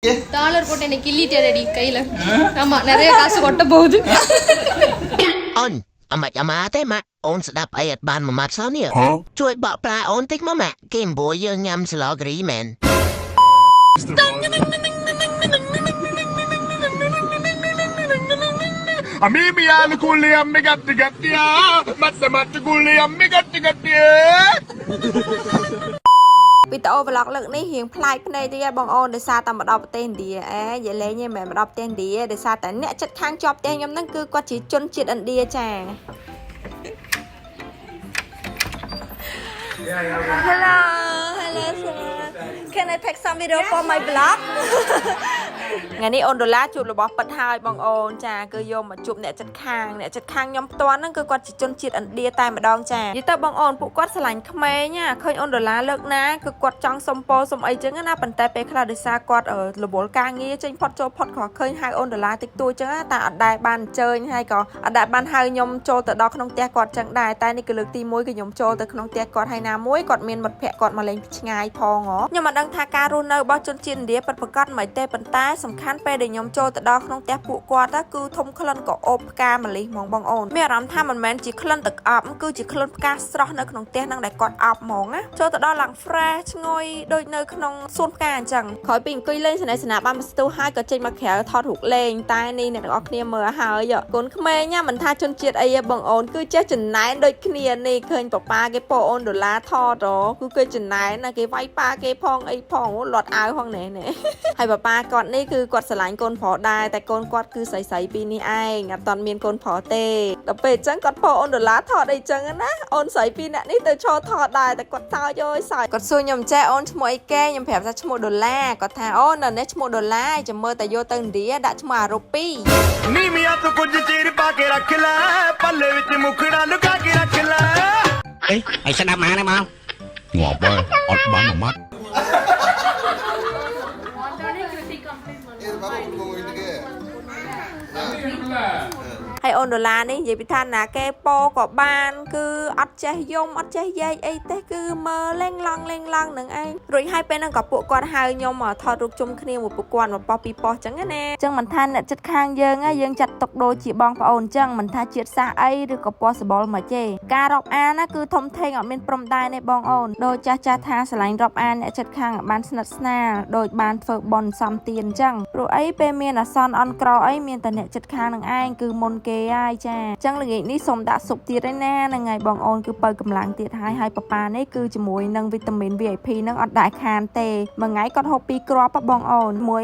டாலர் போட்டு என்ன கிள்ளிட்டேடி கையில. ஆமா நிறைய காசு கொட்ட போகுது. On amat amate ma on sedap ayat ban mamat sonia.ជួយបកផ្លាអូនតិចមកម៉ាក់គេអំបួយយើងញ៉ាំស្លហ្គ្រីមែន Mimi alikulia migati gatia, mati kulia migati gatia. វីដេអូ vlog លើកនេះរៀងប្លែកភ្នែកទៀតបងអូនដោយសារតែមកដល់ប្រទេសឥណ្ឌានិយាយលេងហ្នឹងមិនមែនមកដល់ប្រទេសឥណ្ឌាដោយសារតែអ្នកចិត្តខាងជាប់ផ្ទះខ្ញុំហ្នឹងគឺគាត់ជាជនជាតិឥណ្ឌាចា Hello sir Can I take some video for my blog ថ្ងៃនេះអូនដុល្លារជួបរបស់ប៉ិតហើយបងអូនចាគឺយកមកជួបអ្នកចិត្តខាងខ្ញុំផ្ទាល់ហ្នឹងគឺគាត់ជាជនជាតិឥណ្ឌាតែម្ដងចានិយាយទៅបងអូនពួកគាត់ស្រឡាញ់ក្មេងឃើញអូនដុល្លារលើកណាគឺគាត់ចង់សុំពោសុំអីចឹងណាប៉ុន្តែពេលខ្លះដោយសារគាត់រវល់ការងារចេញផុតចូលផុតក៏ឃើញហៅអូនដុល្លារតិចតួចចឹងតែអត់ដែលបានអញ្ជើញហើយក៏អត់ដែលបានហៅខ្ញុំចូលទៅដល់ក្នុងផ្ទះគាត់ចឹងដែរតែនេះគឺលើកទី1គឺខ្ញុំចូលទៅក្នុងផ្ទះគាត់ហើយណាមួយគាត់មានមិត្តភក្តិគាត់មកលេងឆ្ងាយផងខ្ញុំមិនដឹងថាការរស់នៅរបស់ជនជាតិឥណ្ឌាពិតប្រាកដមិនទេប៉ុន្តែសំខាន់ពេលដែលខ្ញុំចូលទៅដល់ក្នុងផ្ទះពួកគាត់គឺធំក្លិនក៏អូបផ្កាម្លិះហ្មងបងអូនមានអារម្មណ៍ថាមិនមែនជាក្លិនទឹកអប់គឺជាក្លិនផ្កាស្រស់នៅក្នុងផ្ទះហ្នឹងដែលគាត់អប់ហ្មងណាចូលទៅដល់ឡើង fresh ឈ្ងុយដូចនៅក្នុងសួនផ្កាអញ្ចឹងក្រោយពីអង្គុយលេងសនាបានមកស្ទូហើយក៏ចេញមកក្រៅថតរូបលេងតែនេះអ្នកទាំងអស់គ្នាមើលហើយកូនក្មេងមិនថាជនជាតិអីទេបងអូនគឺចេះចំណែនដូចគ្នានេះឃើញប៉ាប៉ាគេពោអូនដុល្លារថតគឺគេចំណែនណាគេវាយប៉ាគេផងអីផងលាត់អាវផងណែហើយប៉ាប៉ាគាត់នេះគឺគាត់ស្រឡាញ់កូនប្រុសដែរតែកូនគាត់គឺស្រីពីរនេះឯងអត់ទាន់មានកូនប្រុសទេដល់ពេលអញ្ចឹងគាត់ពោអូនដុល្លារថតអីចឹងណាអូនស្រីពីរនាក់នេះទៅឈរថតដែរតែគាត់សើចអើយសើចគាត់សួរខ្ញុំចេះអូនឈ្មោះអីគេខ្ញុំប្រាប់ថាឈ្មោះដុល្លារគាត់ថាអូននេះឈ្មោះដុល្លារចាំមើលតែយកទៅឥណ្ឌាដាក់ឈ្មោះអារូពី Mimi ato kuch chiri pa ke rakhla, palle vich mukhda luka ke rakhla. អេហើយស្ដាប់មកណាមកងាប់ហើយអត់បានមួយម៉ាត់ ហើយអូនដុល្លារនេះនិយាយពីថាណាគេពោក៏បានគឺអត់ចេះយំអត់ចេះយែកអីទេគឺមើលលេងឡងនឹងឯងរួចហើយពេលហ្នឹងក៏ពួកគាត់ហៅខ្ញុំថតរូបជុំគ្នាមួយពួកគាត់មកប៉ោះពីប៉ោះចឹងណាចឹងមិនថាអ្នកចិត្តខាងយើងចាត់ទុកដូចជាបងប្អូនចឹងមិនថាជាតិសាសអីឬក៏ពណ៌សបល់មកទេការរាប់អានណាគឺធំធេងអត់មានព្រំដែនទេបងអូនដូចចាស់ថាស្រឡាញ់រាប់អានអ្នកចិត្តខាងបានស្និទ្ធស្នាលដូចបានធ្វើបុណ្យសំទានចឹងព្រោះអីពេលមានអាសន្នអន់ក្រអីមានតែអ្នកចិត្តខាងនឹងឯងគឺមុនគេហើយចាចឹងល្ងាចនេះសូមដាក់ស៊ុបទៀតឯណាហ្នឹងហើយបងអូនគឺបើកម្លាំងទៀតហើយប៉ាប៉ានេះគឺជាមួយនឹងវីតាមីន VIP ហ្នឹងអត់ដែលខានទេមួយថ្ងៃគាត់ហូប2គ្រាប់បងអូនមួយ